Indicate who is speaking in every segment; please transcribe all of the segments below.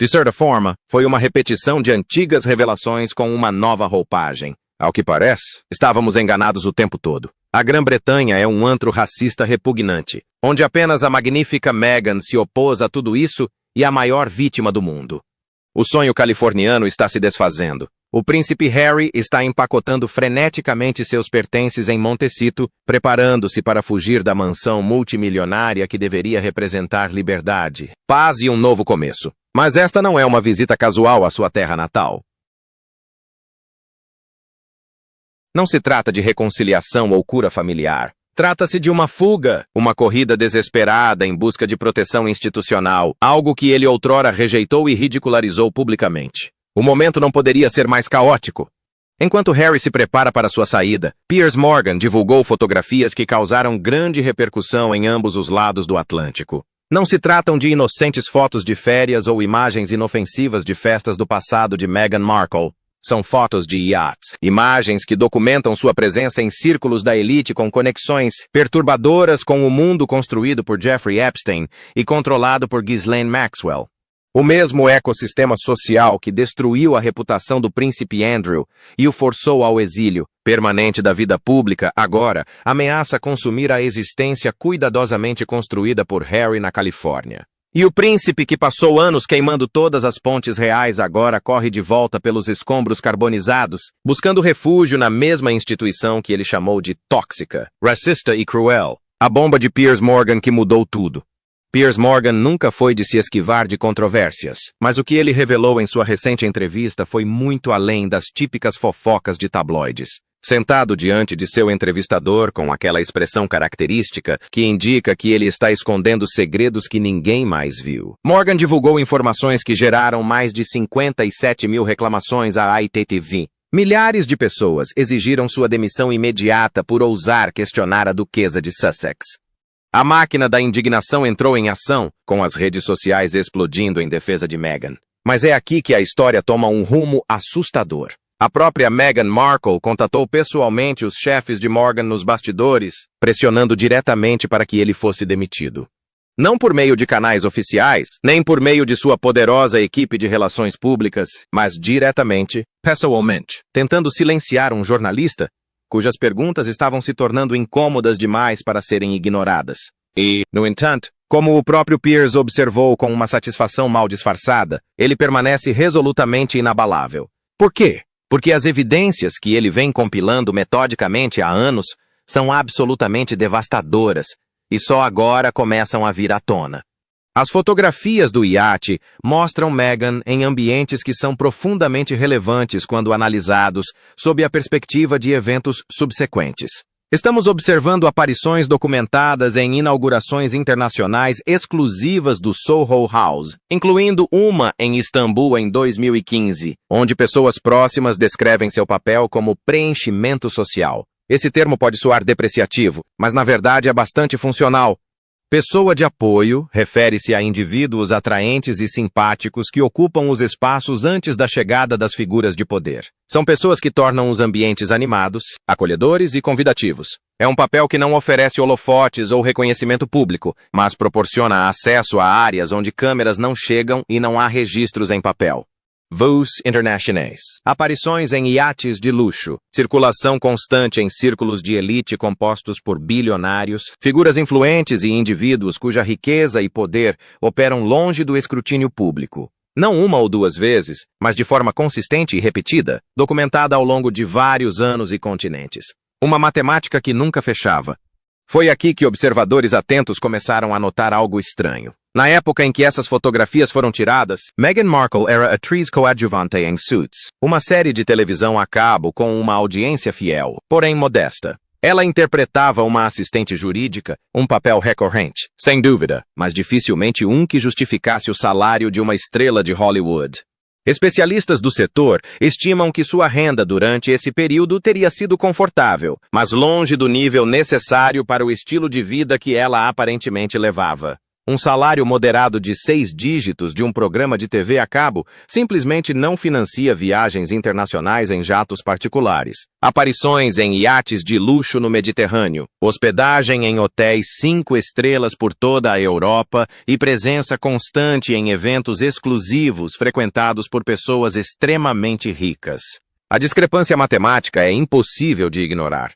Speaker 1: De certa forma, foi uma repetição de antigas revelações com uma nova roupagem. Ao que parece, estávamos enganados o tempo todo. A Grã-Bretanha é um antro racista repugnante, onde apenas a magnífica Meghan se opôs a tudo isso e a maior vítima do mundo. O sonho californiano está se desfazendo. O príncipe Harry está empacotando freneticamente seus pertences em Montecito, preparando-se para fugir da mansão multimilionária que deveria representar liberdade, paz e um novo começo. Mas esta não é uma visita casual à sua terra natal. Não se trata de reconciliação ou cura familiar. Trata-se de uma fuga, uma corrida desesperada em busca de proteção institucional, algo que ele outrora rejeitou e ridicularizou publicamente. O momento não poderia ser mais caótico. Enquanto Harry se prepara para sua saída, Piers Morgan divulgou fotografias que causaram grande repercussão em ambos os lados do Atlântico. Não se tratam de inocentes fotos de férias ou imagens inofensivas de festas do passado de Meghan Markle. São fotos de iate, imagens que documentam sua presença em círculos da elite com conexões perturbadoras com o mundo construído por Jeffrey Epstein e controlado por Ghislaine Maxwell. O mesmo ecossistema social que destruiu a reputação do príncipe Andrew e o forçou ao exílio permanente da vida pública, agora ameaça consumir a existência cuidadosamente construída por Harry na Califórnia. E o príncipe que passou anos queimando todas as pontes reais agora corre de volta pelos escombros carbonizados, buscando refúgio na mesma instituição que ele chamou de tóxica, racista e cruel. A bomba de Piers Morgan que mudou tudo. Piers Morgan nunca foi de se esquivar de controvérsias, mas o que ele revelou em sua recente entrevista foi muito além das típicas fofocas de tabloides. Sentado diante de seu entrevistador com aquela expressão característica que indica que ele está escondendo segredos que ninguém mais viu, Morgan divulgou informações que geraram mais de 57 mil reclamações à ITV. Milhares de pessoas exigiram sua demissão imediata por ousar questionar a duquesa de Sussex. A máquina da indignação entrou em ação, com as redes sociais explodindo em defesa de Meghan. Mas é aqui que a história toma um rumo assustador. A própria Meghan Markle contatou pessoalmente os chefes de Morgan nos bastidores, pressionando diretamente para que ele fosse demitido. Não por meio de canais oficiais, nem por meio de sua poderosa equipe de relações públicas, mas diretamente, pessoalmente, tentando silenciar um jornalista cujas perguntas estavam se tornando incômodas demais para serem ignoradas. E, no entanto, como o próprio Piers observou com uma satisfação mal disfarçada, ele permanece resolutamente inabalável. Por quê? Porque as evidências que ele vem compilando metodicamente há anos são absolutamente devastadoras e só agora começam a vir à tona. As fotografias do iate mostram Meghan em ambientes que são profundamente relevantes quando analisados sob a perspectiva de eventos subsequentes. Estamos observando aparições documentadas em inaugurações internacionais exclusivas do Soho House, incluindo uma em Istambul em 2015, onde pessoas próximas descrevem seu papel como preenchimento social. Esse termo pode soar depreciativo, mas na verdade é bastante funcional. Pessoa de apoio refere-se a indivíduos atraentes e simpáticos que ocupam os espaços antes da chegada das figuras de poder. São pessoas que tornam os ambientes animados, acolhedores e convidativos. É um papel que não oferece holofotes ou reconhecimento público, mas proporciona acesso a áreas onde câmeras não chegam e não há registros em papel. Voos internacionais. Aparições em iates de luxo. Circulação constante em círculos de elite compostos por bilionários. Figuras influentes e indivíduos cuja riqueza e poder operam longe do escrutínio público. Não uma ou duas vezes, mas de forma consistente e repetida, documentada ao longo de vários anos e continentes. Uma matemática que nunca fechava. Foi aqui que observadores atentos começaram a notar algo estranho. Na época em que essas fotografias foram tiradas, Meghan Markle era atriz coadjuvante em Suits, uma série de televisão a cabo com uma audiência fiel, porém modesta. Ela interpretava uma assistente jurídica, um papel recorrente, sem dúvida, mas dificilmente um que justificasse o salário de uma estrela de Hollywood. Especialistas do setor estimam que sua renda durante esse período teria sido confortável, mas longe do nível necessário para o estilo de vida que ela aparentemente levava. Um salário moderado de 6 dígitos de um programa de TV a cabo simplesmente não financia viagens internacionais em jatos particulares, aparições em iates de luxo no Mediterrâneo, hospedagem em hotéis 5 estrelas por toda a Europa e presença constante em eventos exclusivos frequentados por pessoas extremamente ricas. A discrepância matemática é impossível de ignorar.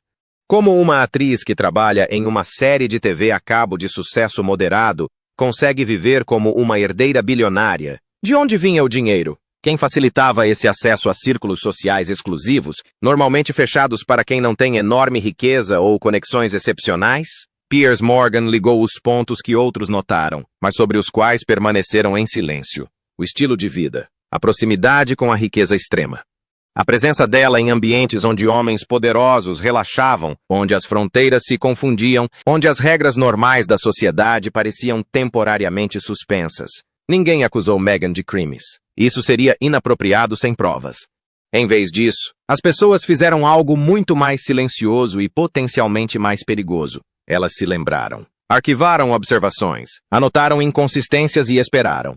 Speaker 1: Como uma atriz que trabalha em uma série de TV a cabo de sucesso moderado consegue viver como uma herdeira bilionária? De onde vinha o dinheiro? Quem facilitava esse acesso a círculos sociais exclusivos, normalmente fechados para quem não tem enorme riqueza ou conexões excepcionais? Piers Morgan ligou os pontos que outros notaram, mas sobre os quais permaneceram em silêncio. O estilo de vida, a proximidade com a riqueza extrema. A presença dela em ambientes onde homens poderosos relaxavam, onde as fronteiras se confundiam, onde as regras normais da sociedade pareciam temporariamente suspensas. Ninguém acusou Meghan de crimes. Isso seria inapropriado sem provas. Em vez disso, as pessoas fizeram algo muito mais silencioso e potencialmente mais perigoso. Elas se lembraram. Arquivaram observações, anotaram inconsistências e esperaram.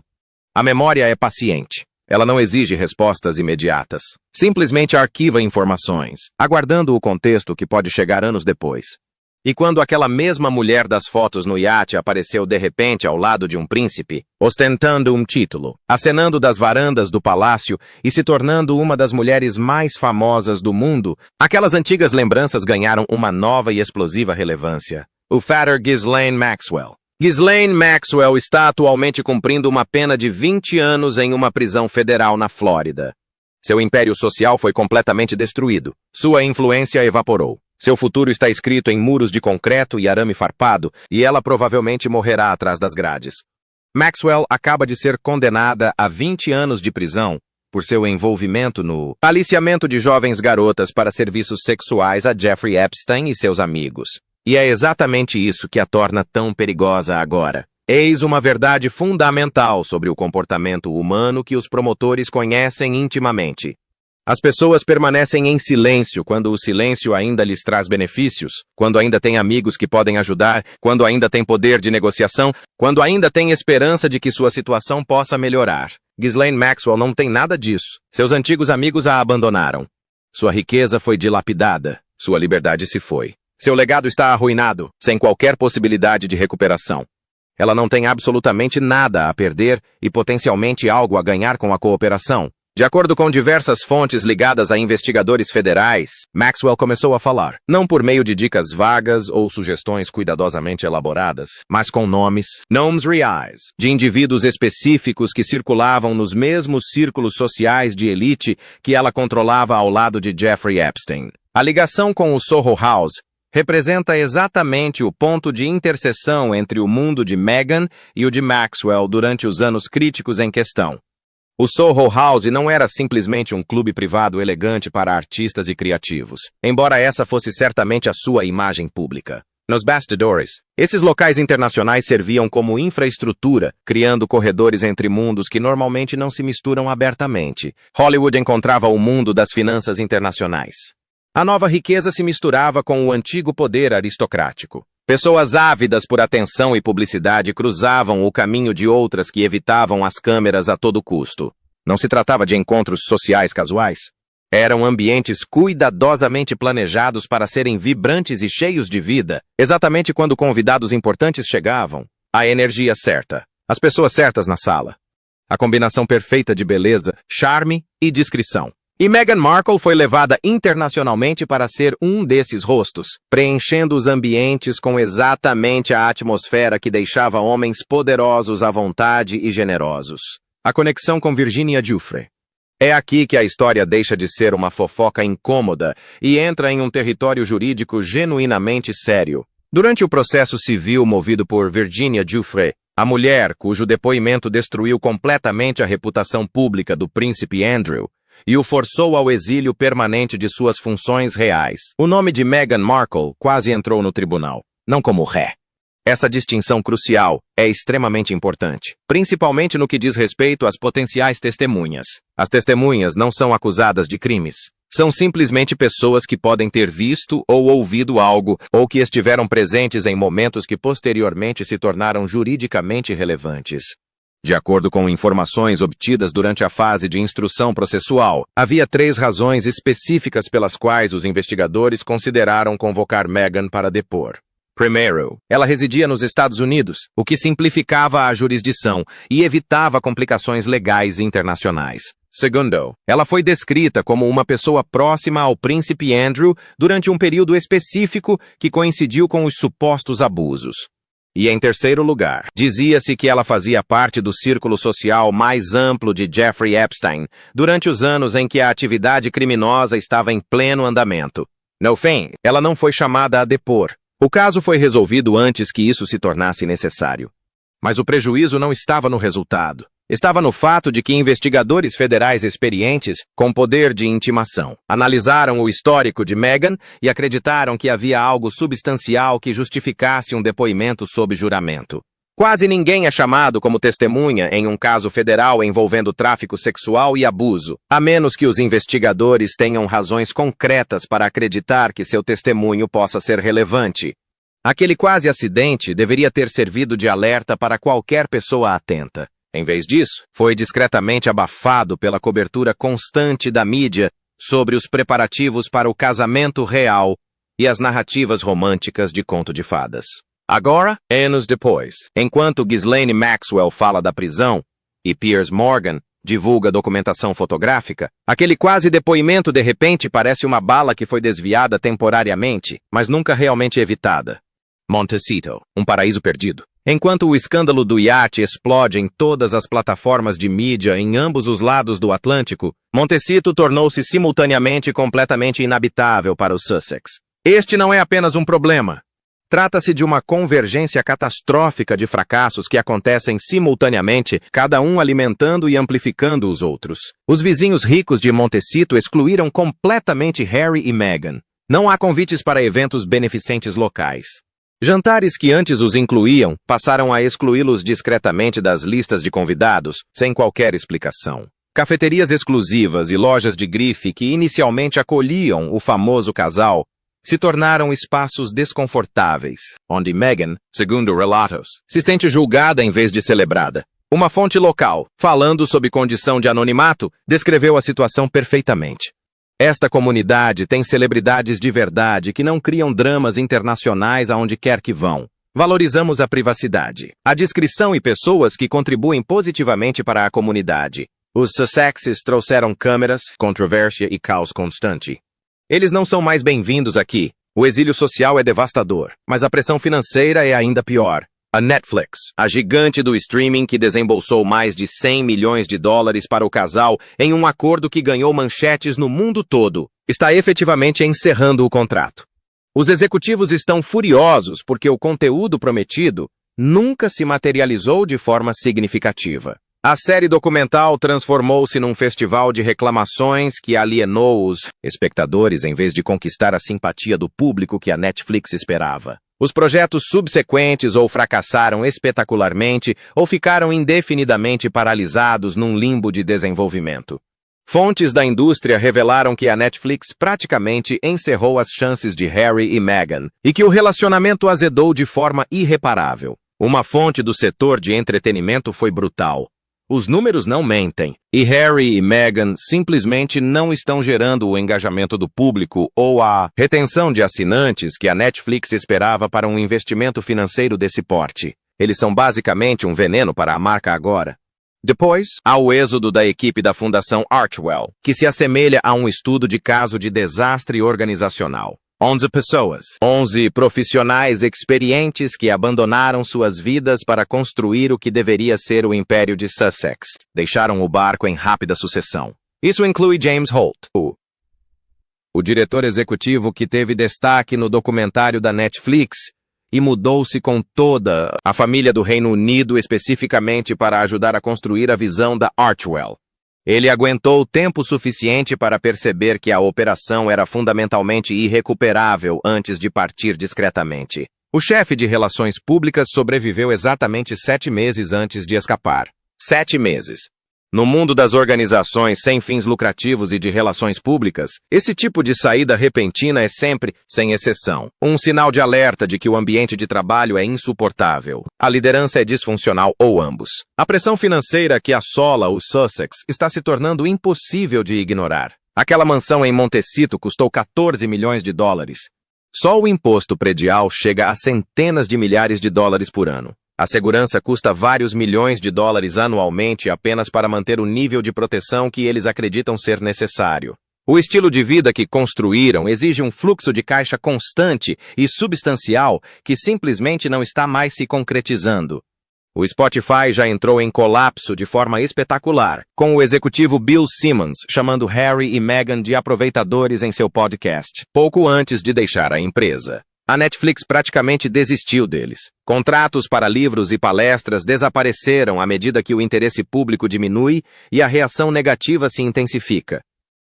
Speaker 1: A memória é paciente. Ela não exige respostas imediatas. Simplesmente arquiva informações, aguardando o contexto que pode chegar anos depois. E quando aquela mesma mulher das fotos no iate apareceu de repente ao lado de um príncipe, ostentando um título, acenando das varandas do palácio e se tornando uma das mulheres mais famosas do mundo, aquelas antigas lembranças ganharam uma nova e explosiva relevância. O Father Ghislaine Maxwell. Ghislaine Maxwell está atualmente cumprindo uma pena de 20 anos em uma prisão federal na Flórida. Seu império social foi completamente destruído. Sua influência evaporou. Seu futuro está escrito em muros de concreto e arame farpado, e ela provavelmente morrerá atrás das grades. Maxwell acaba de ser condenada a 20 anos de prisão por seu envolvimento no aliciamento de jovens garotas para serviços sexuais a Jeffrey Epstein e seus amigos. E é exatamente isso que a torna tão perigosa agora. Eis uma verdade fundamental sobre o comportamento humano que os promotores conhecem intimamente. As pessoas permanecem em silêncio quando o silêncio ainda lhes traz benefícios, quando ainda tem amigos que podem ajudar, quando ainda tem poder de negociação, quando ainda tem esperança de que sua situação possa melhorar. Ghislaine Maxwell não tem nada disso. Seus antigos amigos a abandonaram. Sua riqueza foi dilapidada. Sua liberdade se foi. Seu legado está arruinado, sem qualquer possibilidade de recuperação. Ela não tem absolutamente nada a perder e potencialmente algo a ganhar com a cooperação. De acordo com diversas fontes ligadas a investigadores federais, Maxwell começou a falar, não por meio de dicas vagas ou sugestões cuidadosamente elaboradas, mas com nomes reais, de indivíduos específicos que circulavam nos mesmos círculos sociais de elite que ela controlava ao lado de Jeffrey Epstein. A ligação com o Soho House representa exatamente o ponto de interseção entre o mundo de Meghan e o de Maxwell durante os anos críticos em questão. O Soho House não era simplesmente um clube privado elegante para artistas e criativos, embora essa fosse certamente a sua imagem pública. Nos bastidores, esses locais internacionais serviam como infraestrutura, criando corredores entre mundos que normalmente não se misturam abertamente. Hollywood encontrava o mundo das finanças internacionais. A nova riqueza se misturava com o antigo poder aristocrático. Pessoas ávidas por atenção e publicidade cruzavam o caminho de outras que evitavam as câmeras a todo custo. Não se tratava de encontros sociais casuais. Eram ambientes cuidadosamente planejados para serem vibrantes e cheios de vida, exatamente quando convidados importantes chegavam. A energia certa. As pessoas certas na sala. A combinação perfeita de beleza, charme e discrição. E Meghan Markle foi levada internacionalmente para ser um desses rostos, preenchendo os ambientes com exatamente a atmosfera que deixava homens poderosos à vontade e generosos. A conexão com Virginia Giuffre. É aqui que a história deixa de ser uma fofoca incômoda e entra em um território jurídico genuinamente sério. Durante o processo civil movido por Virginia Giuffre, a mulher cujo depoimento destruiu completamente a reputação pública do príncipe Andrew, e o forçou ao exílio permanente de suas funções reais. O nome de Meghan Markle quase entrou no tribunal, não como ré. Essa distinção crucial é extremamente importante, principalmente no que diz respeito às potenciais testemunhas. As testemunhas não são acusadas de crimes. São simplesmente pessoas que podem ter visto ou ouvido algo, ou que estiveram presentes em momentos que posteriormente se tornaram juridicamente relevantes. De acordo com informações obtidas durante a fase de instrução processual, havia 3 razões específicas pelas quais os investigadores consideraram convocar Meghan para depor. Primeiro, ela residia nos Estados Unidos, o que simplificava a jurisdição e evitava complicações legais internacionais. Segundo, ela foi descrita como uma pessoa próxima ao príncipe Andrew durante um período específico que coincidiu com os supostos abusos. E em terceiro lugar, dizia-se que ela fazia parte do círculo social mais amplo de Jeffrey Epstein durante os anos em que a atividade criminosa estava em pleno andamento. No fim, ela não foi chamada a depor. O caso foi resolvido antes que isso se tornasse necessário. Mas o prejuízo não estava no resultado. Estava no fato de que investigadores federais experientes, com poder de intimação, analisaram o histórico de Meghan e acreditaram que havia algo substancial que justificasse um depoimento sob juramento. Quase ninguém é chamado como testemunha em um caso federal envolvendo tráfico sexual e abuso, a menos que os investigadores tenham razões concretas para acreditar que seu testemunho possa ser relevante. Aquele quase acidente deveria ter servido de alerta para qualquer pessoa atenta. Em vez disso, foi discretamente abafado pela cobertura constante da mídia sobre os preparativos para o casamento real e as narrativas românticas de conto de fadas. Agora, anos depois, enquanto Ghislaine Maxwell fala da prisão e Piers Morgan divulga documentação fotográfica, aquele quase depoimento de repente parece uma bala que foi desviada temporariamente, mas nunca realmente evitada. Montecito, um paraíso perdido. Enquanto o escândalo do iate explode em todas as plataformas de mídia em ambos os lados do Atlântico, Montecito tornou-se simultaneamente completamente inabitável para os Sussex. Este não é apenas um problema. Trata-se de uma convergência catastrófica de fracassos que acontecem simultaneamente, cada um alimentando e amplificando os outros. Os vizinhos ricos de Montecito excluíram completamente Harry e Meghan. Não há convites para eventos beneficentes locais. Jantares que antes os incluíam passaram a excluí-los discretamente das listas de convidados, sem qualquer explicação. Cafeterias exclusivas e lojas de grife que inicialmente acolhiam o famoso casal se tornaram espaços desconfortáveis, onde Meghan, segundo relatos, se sente julgada em vez de celebrada. Uma fonte local, falando sob condição de anonimato, descreveu a situação perfeitamente. Esta comunidade tem celebridades de verdade que não criam dramas internacionais aonde quer que vão. Valorizamos a privacidade, a discrição e pessoas que contribuem positivamente para a comunidade. Os Sussexes trouxeram câmeras, controvérsia e caos constante. Eles não são mais bem-vindos aqui. O exílio social é devastador, mas a pressão financeira é ainda pior. A Netflix, a gigante do streaming que desembolsou mais de 100 milhões de dólares para o casal em um acordo que ganhou manchetes no mundo todo, está efetivamente encerrando o contrato. Os executivos estão furiosos porque o conteúdo prometido nunca se materializou de forma significativa. A série documental transformou-se num festival de reclamações que alienou os espectadores em vez de conquistar a simpatia do público que a Netflix esperava. Os projetos subsequentes ou fracassaram espetacularmente ou ficaram indefinidamente paralisados num limbo de desenvolvimento. Fontes da indústria revelaram que a Netflix praticamente encerrou as chances de Harry e Meghan e que o relacionamento azedou de forma irreparável. Uma fonte do setor de entretenimento foi brutal. Os números não mentem, e Harry e Meghan simplesmente não estão gerando o engajamento do público ou a retenção de assinantes que a Netflix esperava para um investimento financeiro desse porte. Eles são basicamente um veneno para a marca agora. Depois, há o êxodo da equipe da Fundação Archewell, que se assemelha a um estudo de caso de desastre organizacional. 11 pessoas, 11 profissionais experientes que abandonaram suas vidas para construir o que deveria ser o Império de Sussex, deixaram o barco em rápida sucessão. Isso inclui James Holt, o diretor executivo que teve destaque no documentário da Netflix e mudou-se com toda a família do Reino Unido especificamente para ajudar a construir a visão da Archewell. Ele aguentou tempo suficiente para perceber que a operação era fundamentalmente irrecuperável antes de partir discretamente. O chefe de relações públicas sobreviveu exatamente 7 meses antes de escapar. 7 meses. No mundo das organizações sem fins lucrativos e de relações públicas, esse tipo de saída repentina é sempre, sem exceção, um sinal de alerta de que o ambiente de trabalho é insuportável. A liderança é disfuncional ou ambos. A pressão financeira que assola o Sussex está se tornando impossível de ignorar. Aquela mansão em Montecito custou 14 milhões de dólares. Só o imposto predial chega a centenas de milhares de dólares por ano. A segurança custa vários milhões de dólares anualmente apenas para manter o nível de proteção que eles acreditam ser necessário. O estilo de vida que construíram exige um fluxo de caixa constante e substancial que simplesmente não está mais se concretizando. O Spotify já entrou em colapso de forma espetacular, com o executivo Bill Simmons chamando Harry e Meghan de aproveitadores em seu podcast, pouco antes de deixar a empresa. A Netflix praticamente desistiu deles. Contratos para livros e palestras desapareceram à medida que o interesse público diminui e a reação negativa se intensifica.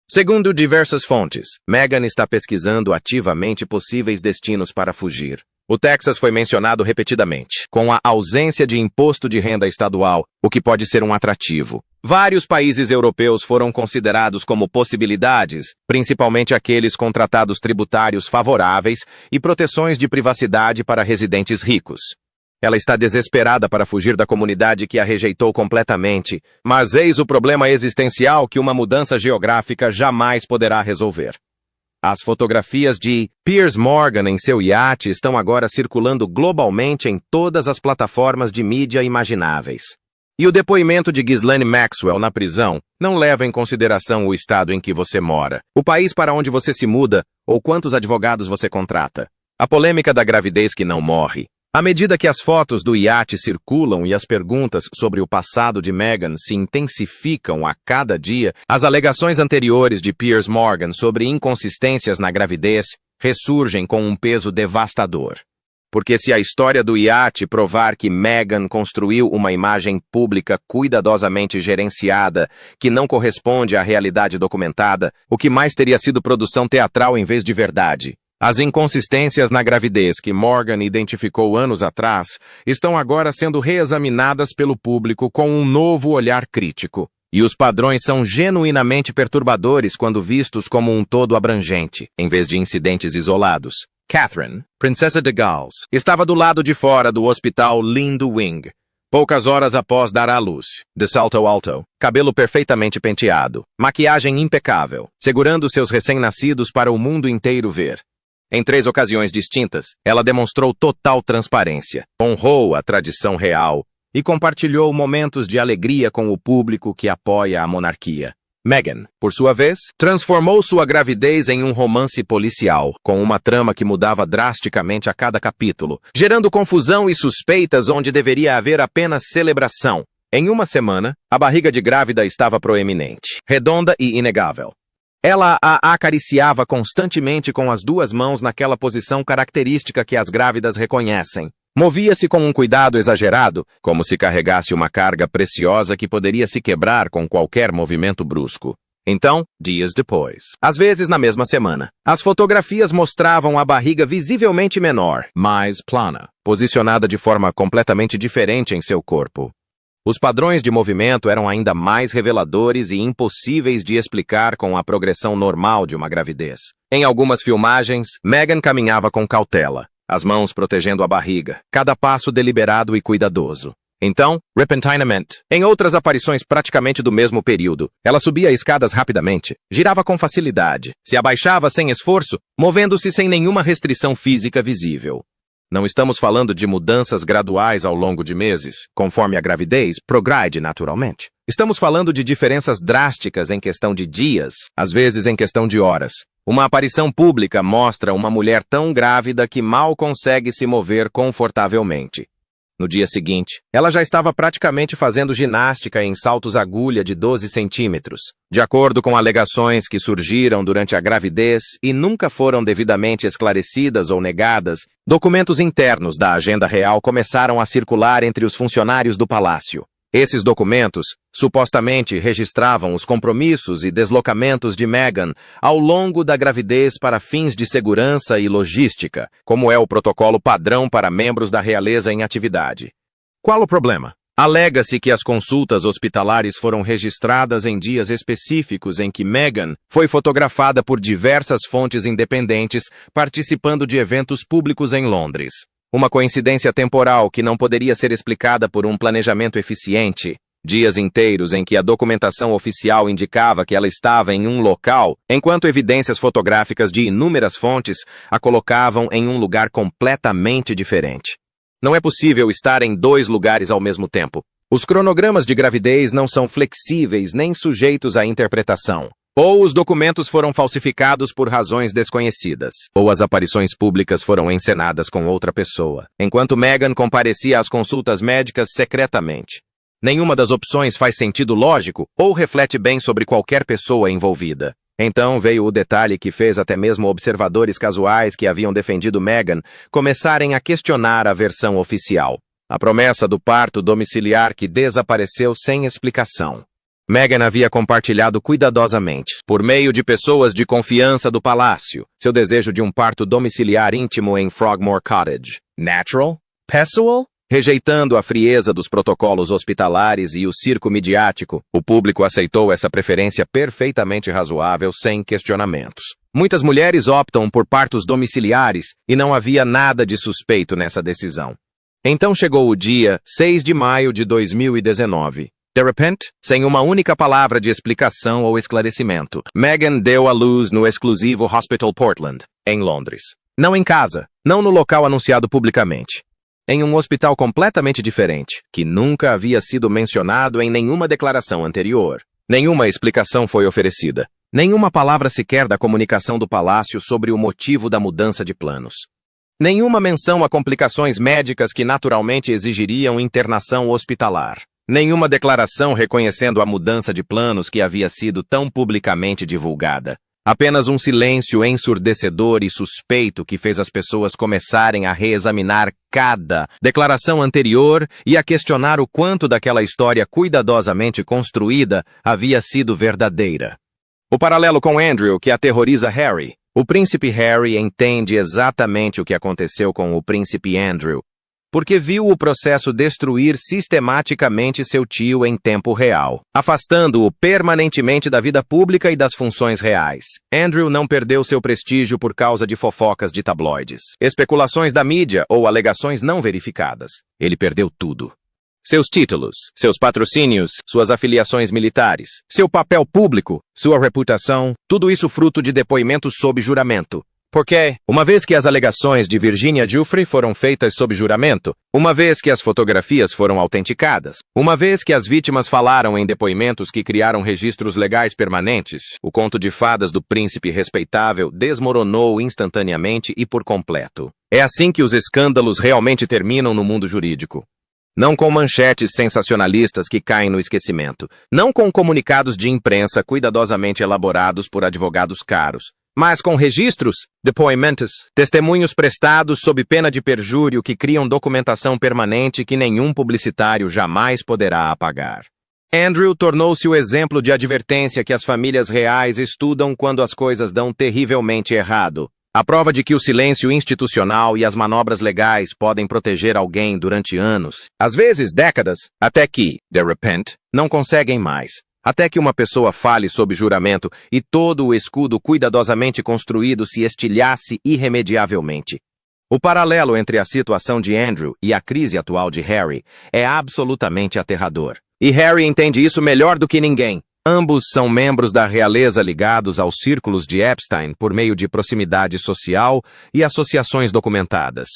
Speaker 1: Segundo diversas fontes, Meghan está pesquisando ativamente possíveis destinos para fugir. O Texas foi mencionado repetidamente, com a ausência de imposto de renda estadual, o que pode ser um atrativo. Vários países europeus foram considerados como possibilidades, principalmente aqueles com tratados tributários favoráveis e proteções de privacidade para residentes ricos. Ela está desesperada para fugir da comunidade que a rejeitou completamente, mas eis o problema existencial que uma mudança geográfica jamais poderá resolver. As fotografias de Piers Morgan em seu iate estão agora circulando globalmente em todas as plataformas de mídia imagináveis. E o depoimento de Ghislaine Maxwell na prisão não leva em consideração o estado em que você mora, o país para onde você se muda ou quantos advogados você contrata. A polêmica da gravidez que não morre. À medida que as fotos do iate circulam e as perguntas sobre o passado de Meghan se intensificam a cada dia, as alegações anteriores de Piers Morgan sobre inconsistências na gravidez ressurgem com um peso devastador. Porque se a história do iate provar que Meghan construiu uma imagem pública cuidadosamente gerenciada, que não corresponde à realidade documentada, o que mais teria sido produção teatral em vez de verdade? As inconsistências na gravidez que Morgan identificou anos atrás estão agora sendo reexaminadas pelo público com um novo olhar crítico. E os padrões são genuinamente perturbadores quando vistos como um todo abrangente, em vez de incidentes isolados. Catherine, princesa de Gales, estava do lado de fora do hospital Lindo Wing, poucas horas após dar à luz, de salto alto, cabelo perfeitamente penteado, maquiagem impecável, segurando seus recém-nascidos para o mundo inteiro ver. Em 3 ocasiões distintas, ela demonstrou total transparência, honrou a tradição real e compartilhou momentos de alegria com o público que apoia a monarquia. Meghan, por sua vez, transformou sua gravidez em um romance policial, com uma trama que mudava drasticamente a cada capítulo, gerando confusão e suspeitas onde deveria haver apenas celebração. Em uma semana, a barriga de grávida estava proeminente, redonda e inegável. Ela a acariciava constantemente com as 2 mãos naquela posição característica que as grávidas reconhecem. Movia-se com um cuidado exagerado, como se carregasse uma carga preciosa que poderia se quebrar com qualquer movimento brusco. Então, dias depois, às vezes na mesma semana, as fotografias mostravam a barriga visivelmente menor, mais plana, posicionada de forma completamente diferente em seu corpo. Os padrões de movimento eram ainda mais reveladores e impossíveis de explicar com a progressão normal de uma gravidez. Em algumas filmagens, Meghan caminhava com cautela, as mãos protegendo a barriga, cada passo deliberado e cuidadoso. Então, repentinamente, em outras aparições praticamente do mesmo período, ela subia escadas rapidamente, girava com facilidade, se abaixava sem esforço, movendo-se sem nenhuma restrição física visível. Não estamos falando de mudanças graduais ao longo de meses, conforme a gravidez progride naturalmente. Estamos falando de diferenças drásticas em questão de dias, às vezes em questão de horas. Uma aparição pública mostra uma mulher tão grávida que mal consegue se mover confortavelmente. No dia seguinte, ela já estava praticamente fazendo ginástica em saltos-agulha de 12 centímetros, de acordo com alegações que surgiram durante a gravidez e nunca foram devidamente esclarecidas ou negadas. Documentos internos da agenda real começaram a circular entre os funcionários do palácio. Esses documentos supostamente registravam os compromissos e deslocamentos de Meghan ao longo da gravidez para fins de segurança e logística, como é o protocolo padrão para membros da realeza em atividade. Qual o problema? Alega-se que as consultas hospitalares foram registradas em dias específicos em que Meghan foi fotografada por diversas fontes independentes participando de eventos públicos em Londres. Uma coincidência temporal que não poderia ser explicada por um planejamento eficiente. Dias inteiros em que a documentação oficial indicava que ela estava em um local, enquanto evidências fotográficas de inúmeras fontes a colocavam em um lugar completamente diferente. Não é possível estar em dois lugares ao mesmo tempo. Os cronogramas de gravidez não são flexíveis nem sujeitos à interpretação. Ou os documentos foram falsificados por razões desconhecidas, ou as aparições públicas foram encenadas com outra pessoa, enquanto Meghan comparecia às consultas médicas secretamente. Nenhuma das opções faz sentido lógico ou reflete bem sobre qualquer pessoa envolvida. Então veio o detalhe que fez até mesmo observadores casuais que haviam defendido Meghan começarem a questionar a versão oficial. A promessa do parto domiciliar que desapareceu sem explicação. Meghan havia compartilhado cuidadosamente, por meio de pessoas de confiança do palácio, seu desejo de um parto domiciliar íntimo em Frogmore Cottage. Natural? Pessoal? Rejeitando a frieza dos protocolos hospitalares e o circo midiático, o público aceitou essa preferência perfeitamente razoável sem questionamentos. Muitas mulheres optam por partos domiciliares e não havia nada de suspeito nessa decisão. Então chegou o dia 6 de maio de 2019. De repente, sem uma única palavra de explicação ou esclarecimento, Meghan deu à luz no exclusivo Hospital Portland, em Londres. Não em casa, não no local anunciado publicamente. Em um hospital completamente diferente, que nunca havia sido mencionado em nenhuma declaração anterior. Nenhuma explicação foi oferecida. Nenhuma palavra sequer da comunicação do palácio sobre o motivo da mudança de planos. Nenhuma menção a complicações médicas que naturalmente exigiriam internação hospitalar. Nenhuma declaração reconhecendo a mudança de planos que havia sido tão publicamente divulgada. Apenas um silêncio ensurdecedor e suspeito que fez as pessoas começarem a reexaminar cada declaração anterior e a questionar o quanto daquela história cuidadosamente construída havia sido verdadeira. O paralelo com Andrew que aterroriza Harry. O príncipe Harry entende exatamente o que aconteceu com o príncipe Andrew, porque viu o processo destruir sistematicamente seu tio em tempo real, afastando-o permanentemente da vida pública e das funções reais. Andrew não perdeu seu prestígio por causa de fofocas de tabloides, especulações da mídia ou alegações não verificadas. Ele perdeu tudo. Seus títulos, seus patrocínios, suas afiliações militares, seu papel público, sua reputação, tudo isso fruto de depoimentos sob juramento. Porque, uma vez que as alegações de Virginia Giuffre foram feitas sob juramento, uma vez que as fotografias foram autenticadas, uma vez que as vítimas falaram em depoimentos que criaram registros legais permanentes, o conto de fadas do príncipe respeitável desmoronou instantaneamente e por completo. É assim que os escândalos realmente terminam no mundo jurídico. Não com manchetes sensacionalistas que caem no esquecimento, não com comunicados de imprensa cuidadosamente elaborados por advogados caros, mas com registros, depoimentos, testemunhos prestados sob pena de perjúrio que criam documentação permanente que nenhum publicitário jamais poderá apagar. Andrew tornou-se o exemplo de advertência que as famílias reais estudam quando as coisas dão terrivelmente errado. A prova de que o silêncio institucional e as manobras legais podem proteger alguém durante anos, às vezes décadas, até que, de repente, não conseguem mais. Até que uma pessoa fale sob juramento e todo o escudo cuidadosamente construído se estilhasse irremediavelmente. O paralelo entre a situação de Andrew e a crise atual de Harry é absolutamente aterrador. E Harry entende isso melhor do que ninguém. Ambos são membros da realeza ligados aos círculos de Epstein por meio de proximidade social e associações documentadas.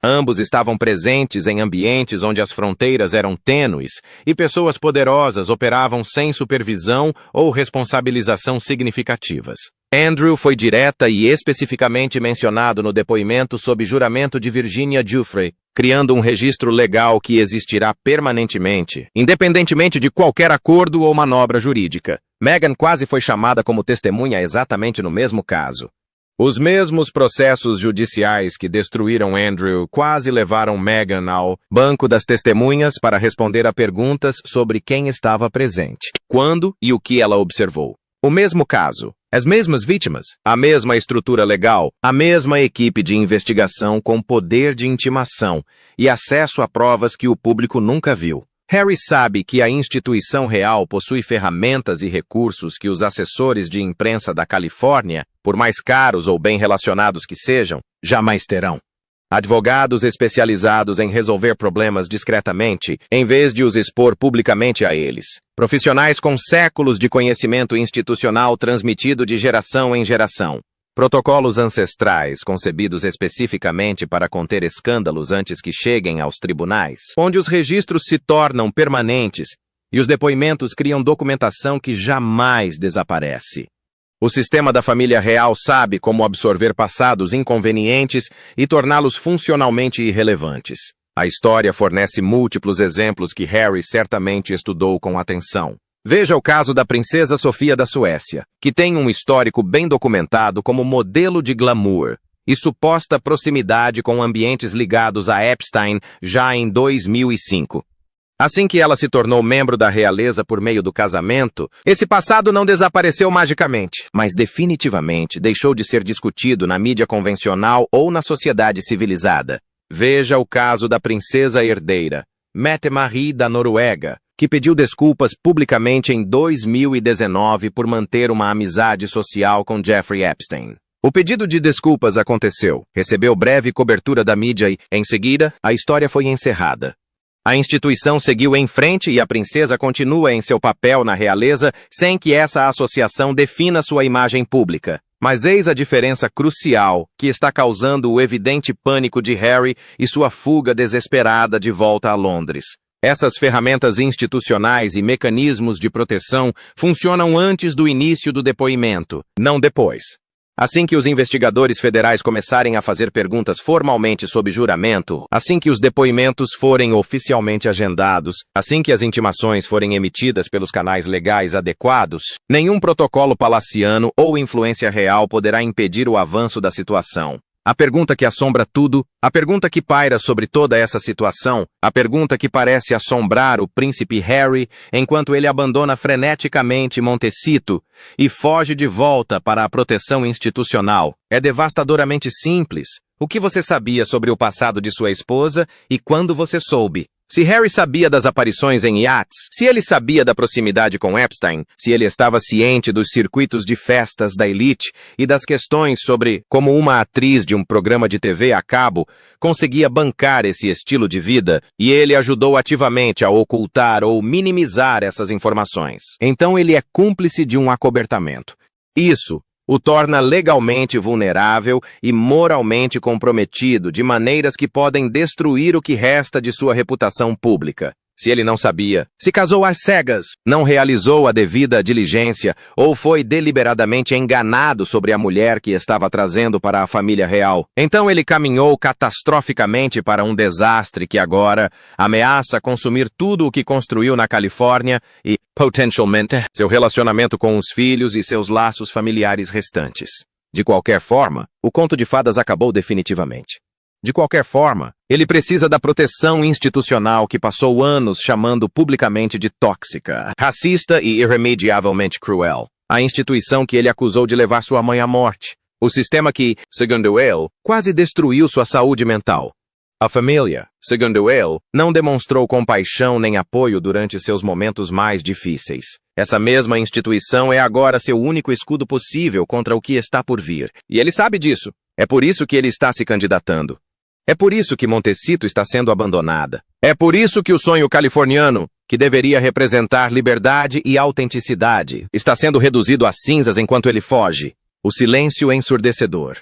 Speaker 1: Ambos estavam presentes em ambientes onde as fronteiras eram tênues e pessoas poderosas operavam sem supervisão ou responsabilização significativas. Andrew foi direta e especificamente mencionado no depoimento sob juramento de Virginia Giuffre, criando um registro legal que existirá permanentemente, independentemente de qualquer acordo ou manobra jurídica. Meghan quase foi chamada como testemunha exatamente no mesmo caso. Os mesmos processos judiciais que destruíram Andrew quase levaram Meghan ao banco das testemunhas para responder a perguntas sobre quem estava presente, quando e o que ela observou. O mesmo caso, as mesmas vítimas, a mesma estrutura legal, a mesma equipe de investigação com poder de intimação e acesso a provas que o público nunca viu. Harry sabe que a instituição real possui ferramentas e recursos que os assessores de imprensa da Califórnia, por mais caros ou bem relacionados que sejam, jamais terão. Advogados especializados em resolver problemas discretamente, em vez de os expor publicamente a eles. Profissionais com séculos de conhecimento institucional transmitido de geração em geração. Protocolos ancestrais concebidos especificamente para conter escândalos antes que cheguem aos tribunais, onde os registros se tornam permanentes e os depoimentos criam documentação que jamais desaparece. O sistema da família real sabe como absorver passados inconvenientes e torná-los funcionalmente irrelevantes. A história fornece múltiplos exemplos que Harry certamente estudou com atenção. Veja o caso da princesa Sofia da Suécia, que tem um histórico bem documentado como modelo de glamour e suposta proximidade com ambientes ligados a Epstein já em 2005. Assim que ela se tornou membro da realeza por meio do casamento, esse passado não desapareceu magicamente, mas definitivamente deixou de ser discutido na mídia convencional ou na sociedade civilizada. Veja o caso da princesa herdeira, Mette-Marit da Noruega, que pediu desculpas publicamente em 2019 por manter uma amizade social com Jeffrey Epstein. O pedido de desculpas aconteceu, recebeu breve cobertura da mídia e, em seguida, a história foi encerrada. A instituição seguiu em frente e a princesa continua em seu papel na realeza sem que essa associação defina sua imagem pública. Mas eis a diferença crucial que está causando o evidente pânico de Harry e sua fuga desesperada de volta a Londres. Essas ferramentas institucionais e mecanismos de proteção funcionam antes do início do depoimento, não depois. Assim que os investigadores federais começarem a fazer perguntas formalmente sob juramento, assim que os depoimentos forem oficialmente agendados, assim que as intimações forem emitidas pelos canais legais adequados, nenhum protocolo palaciano ou influência real poderá impedir o avanço da situação. A pergunta que assombra tudo, a pergunta que paira sobre toda essa situação, a pergunta que parece assombrar o príncipe Harry enquanto ele abandona freneticamente Montecito e foge de volta para a proteção institucional, é devastadoramente simples. O que você sabia sobre o passado de sua esposa e quando você soube? Se Harry sabia das aparições em iates, se ele sabia da proximidade com Epstein, se ele estava ciente dos circuitos de festas da elite e das questões sobre como uma atriz de um programa de TV a cabo conseguia bancar esse estilo de vida, e ele ajudou ativamente a ocultar ou minimizar essas informações, então ele é cúmplice de um acobertamento. Isso o torna legalmente vulnerável e moralmente comprometido de maneiras que podem destruir o que resta de sua reputação pública. Se ele não sabia, se casou às cegas, não realizou a devida diligência ou foi deliberadamente enganado sobre a mulher que estava trazendo para a família real, então ele caminhou catastroficamente para um desastre que agora ameaça consumir tudo o que construiu na Califórnia e, potencialmente, seu relacionamento com os filhos e seus laços familiares restantes. De qualquer forma, o conto de fadas acabou definitivamente. De qualquer forma, ele precisa da proteção institucional que passou anos chamando publicamente de tóxica, racista e irremediavelmente cruel. A instituição que ele acusou de levar sua mãe à morte. O sistema que, segundo ele, quase destruiu sua saúde mental. A família, segundo ele, não demonstrou compaixão nem apoio durante seus momentos mais difíceis. Essa mesma instituição é agora seu único escudo possível contra o que está por vir. E ele sabe disso. É por isso que ele está se candidatando. É por isso que Montecito está sendo abandonada. É por isso que o sonho californiano, que deveria representar liberdade e autenticidade, está sendo reduzido a cinzas enquanto ele foge. O silêncio ensurdecedor.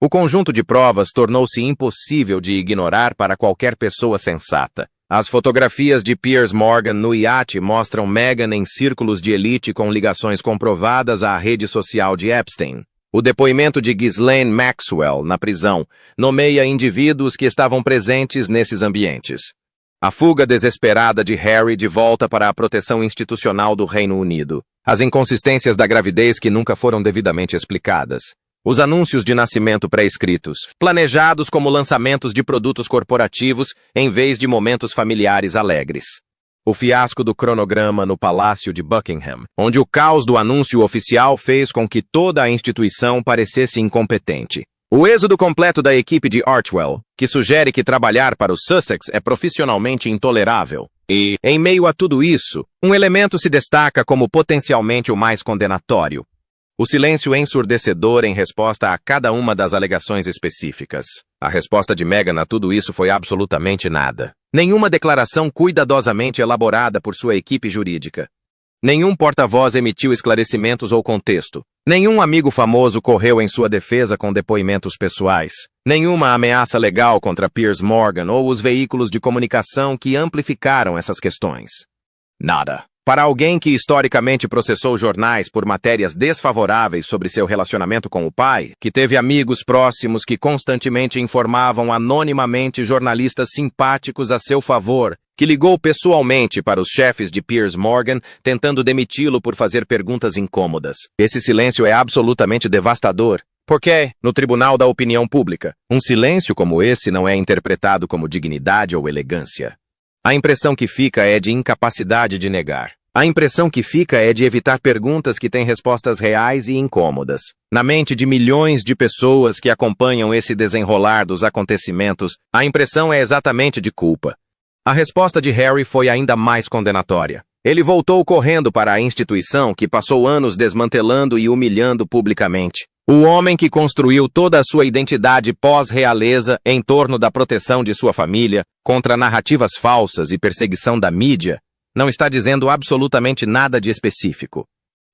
Speaker 1: O conjunto de provas tornou-se impossível de ignorar para qualquer pessoa sensata. As fotografias de Piers Morgan no iate mostram Meghan em círculos de elite com ligações comprovadas à rede social de Epstein. O depoimento de Ghislaine Maxwell, na prisão, nomeia indivíduos que estavam presentes nesses ambientes. A fuga desesperada de Harry de volta para a proteção institucional do Reino Unido. As inconsistências da gravidez que nunca foram devidamente explicadas. Os anúncios de nascimento pré-escritos, planejados como lançamentos de produtos corporativos em vez de momentos familiares alegres. O fiasco do cronograma no Palácio de Buckingham, onde o caos do anúncio oficial fez com que toda a instituição parecesse incompetente. O êxodo completo da equipe de Archwell, que sugere que trabalhar para o Sussex é profissionalmente intolerável. E, em meio a tudo isso, um elemento se destaca como potencialmente o mais condenatório. O silêncio ensurdecedor em resposta a cada uma das alegações específicas. A resposta de Meghan a tudo isso foi absolutamente nada. Nenhuma declaração cuidadosamente elaborada por sua equipe jurídica. Nenhum porta-voz emitiu esclarecimentos ou contexto. Nenhum amigo famoso correu em sua defesa com depoimentos pessoais. Nenhuma ameaça legal contra Piers Morgan ou os veículos de comunicação que amplificaram essas questões. Nada. Para alguém que historicamente processou jornais por matérias desfavoráveis sobre seu relacionamento com o pai, que teve amigos próximos que constantemente informavam anonimamente jornalistas simpáticos a seu favor, que ligou pessoalmente para os chefes de Piers Morgan, tentando demiti-lo por fazer perguntas incômodas. Esse silêncio é absolutamente devastador. Porque, no tribunal da opinião pública, um silêncio como esse não é interpretado como dignidade ou elegância. A impressão que fica é de incapacidade de negar. A impressão que fica é de evitar perguntas que têm respostas reais e incômodas. Na mente de milhões de pessoas que acompanham esse desenrolar dos acontecimentos, a impressão é exatamente de culpa. A resposta de Harry foi ainda mais condenatória. Ele voltou correndo para a instituição que passou anos desmantelando e humilhando publicamente. O homem que construiu toda a sua identidade pós-realeza em torno da proteção de sua família, contra narrativas falsas e perseguição da mídia, não está dizendo absolutamente nada de específico.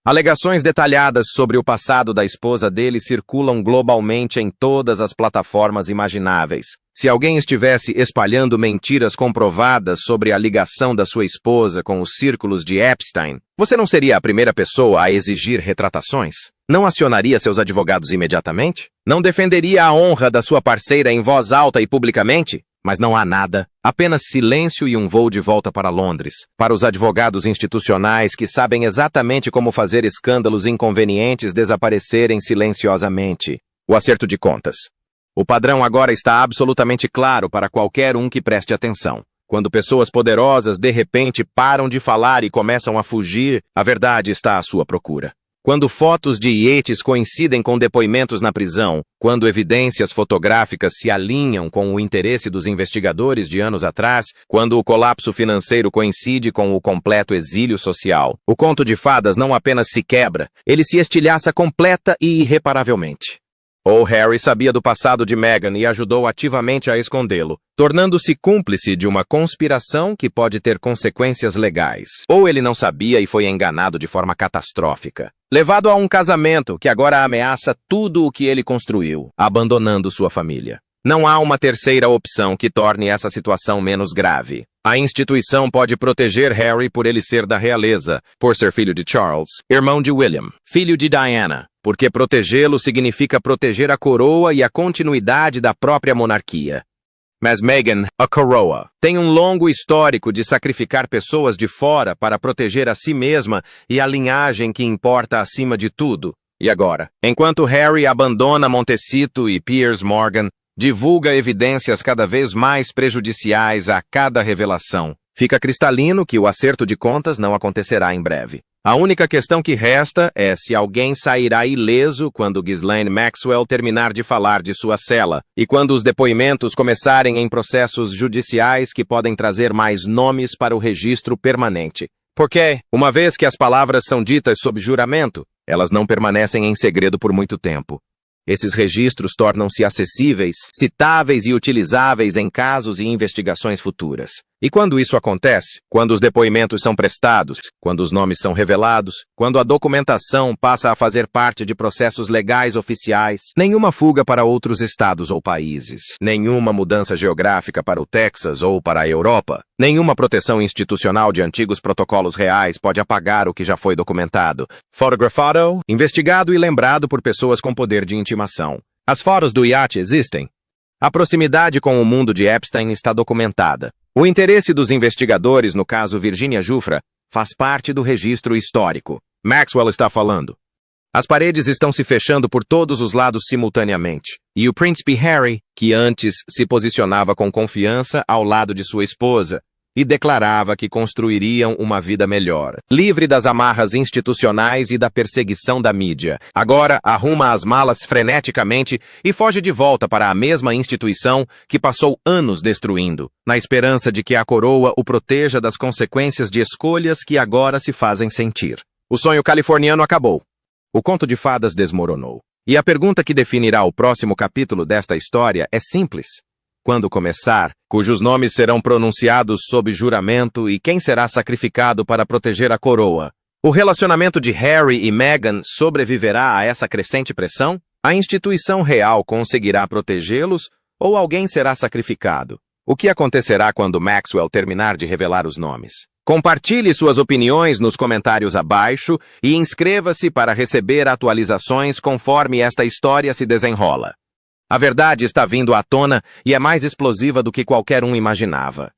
Speaker 1: Alegações detalhadas sobre o passado da esposa dele circulam globalmente em todas as plataformas imagináveis. Se alguém estivesse espalhando mentiras comprovadas sobre a ligação da sua esposa com os círculos de Epstein, você não seria a primeira pessoa a exigir retratações? Não acionaria seus advogados imediatamente? Não defenderia a honra da sua parceira em voz alta e publicamente? Mas não há nada, apenas silêncio e um voo de volta para Londres, para os advogados institucionais que sabem exatamente como fazer escândalos inconvenientes desaparecerem silenciosamente. O acerto de contas. O padrão agora está absolutamente claro para qualquer um que preste atenção. Quando pessoas poderosas de repente param de falar e começam a fugir, a verdade está à sua procura. Quando fotos de ietes coincidem com depoimentos na prisão, quando evidências fotográficas se alinham com o interesse dos investigadores de anos atrás, quando o colapso financeiro coincide com o completo exílio social, o conto de fadas não apenas se quebra, ele se estilhaça completa e irreparavelmente. Ou Harry sabia do passado de Meghan e ajudou ativamente a escondê-lo, tornando-se cúmplice de uma conspiração que pode ter consequências legais. Ou ele não sabia e foi enganado de forma catastrófica, levado a um casamento que agora ameaça tudo o que ele construiu, abandonando sua família. Não há uma terceira opção que torne essa situação menos grave. A instituição pode proteger Harry por ele ser da realeza, por ser filho de Charles, irmão de William, filho de Diana, porque protegê-lo significa proteger a coroa e a continuidade da própria monarquia. Mas Meghan, a coroa, tem um longo histórico de sacrificar pessoas de fora para proteger a si mesma e a linhagem que importa acima de tudo. E agora, enquanto Harry abandona Montecito e Piers Morgan, divulga evidências cada vez mais prejudiciais a cada revelação, fica cristalino que o acerto de contas não acontecerá em breve. A única questão que resta é se alguém sairá ileso quando Ghislaine Maxwell terminar de falar de sua cela e quando os depoimentos começarem em processos judiciais que podem trazer mais nomes para o registro permanente. Porque, uma vez que as palavras são ditas sob juramento, elas não permanecem em segredo por muito tempo. Esses registros tornam-se acessíveis, citáveis e utilizáveis em casos e investigações futuras. E quando isso acontece, quando os depoimentos são prestados, quando os nomes são revelados, quando a documentação passa a fazer parte de processos legais oficiais, nenhuma fuga para outros estados ou países, nenhuma mudança geográfica para o Texas ou para a Europa, nenhuma proteção institucional de antigos protocolos reais pode apagar o que já foi documentado, fotografado, investigado e lembrado por pessoas com poder de intimação. As fotos do iate existem. A proximidade com o mundo de Epstein está documentada. O interesse dos investigadores no caso Virginia Giuffra faz parte do registro histórico. Maxwell está falando. As paredes estão se fechando por todos os lados simultaneamente. E o príncipe Harry, que antes se posicionava com confiança ao lado de sua esposa, e declarava que construiriam uma vida melhor, livre das amarras institucionais e da perseguição da mídia. Agora arruma as malas freneticamente e foge de volta para a mesma instituição que passou anos destruindo, na esperança de que a coroa o proteja das consequências de escolhas que agora se fazem sentir. O sonho californiano acabou. O conto de fadas desmoronou. E a pergunta que definirá o próximo capítulo desta história é simples. Quando começar, cujos nomes serão pronunciados sob juramento e quem será sacrificado para proteger a coroa? O relacionamento de Harry e Meghan sobreviverá a essa crescente pressão? A instituição real conseguirá protegê-los ou alguém será sacrificado? O que acontecerá quando Maxwell terminar de revelar os nomes? Compartilhe suas opiniões nos comentários abaixo e inscreva-se para receber atualizações conforme esta história se desenrola. A verdade está vindo à tona e é mais explosiva do que qualquer um imaginava.